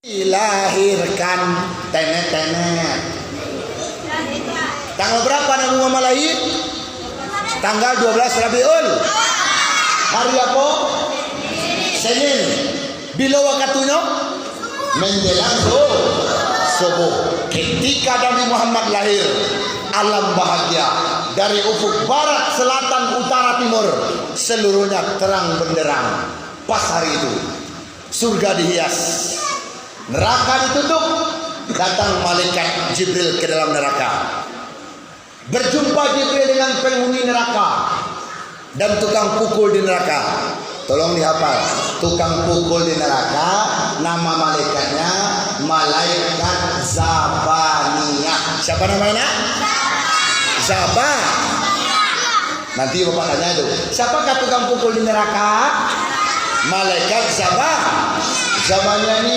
Dilahirkan tenet-tenet. Tanggal berapa Nabi Muhammad lahir? Tanggal 12 Rabiul. Hari apa? Senin. Bila waktunya? Menjelang subuh. Ketika Nabi Muhammad lahir, alam bahagia dari ufuk barat, selatan, utara, timur, seluruhnya terang benderang. Pas hari itu surga dihias, neraka ditutup. Datang malaikat Jibril ke dalam neraka. Berjumpa Jibril dengan penghuni neraka dan tukang pukul di neraka. Tolong dihafal, tukang pukul di neraka, nama malaikatnya malaikat Zabaniyah. Siapa namanya? Zaba. Nanti bapak tanya itu, siapakah tukang pukul di neraka? Malaikat Zaba. Zabaniyah ini